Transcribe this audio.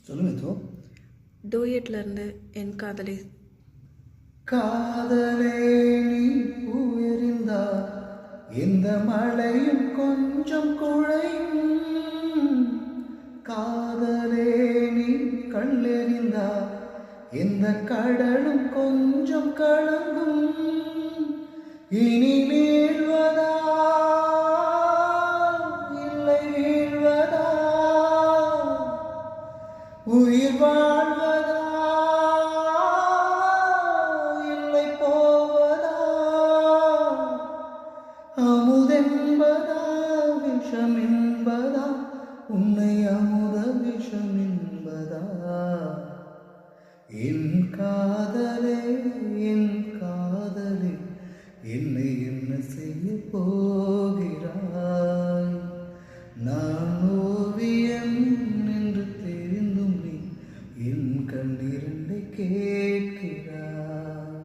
சொல்லுங்க தோ. டூயட்ல இருந்து என் காதலி. காதலே நீ உயர்ந்தா இந்த மழையும் கொஞ்சம் குழையும். காதலே நீ கல்லெறிந்தா இந்த கடலும் கொஞ்சம் கலங்கும். இனி வீழ்வதா இல்லை வீழ்வதா, உயிர் வாழ்வதா இல்லை போவதா, அமுதென்பதா விஷம் என்பதா, உன்னை அமுத விஷம் என்பதா. என் காதலே என் காதலே என்னை என்ன செய்ய போகிறாய்? நான் ஓவியம் என்று தெரிந்தும் நீ என் கண்ணிரண்டை கேட்கிறாய்.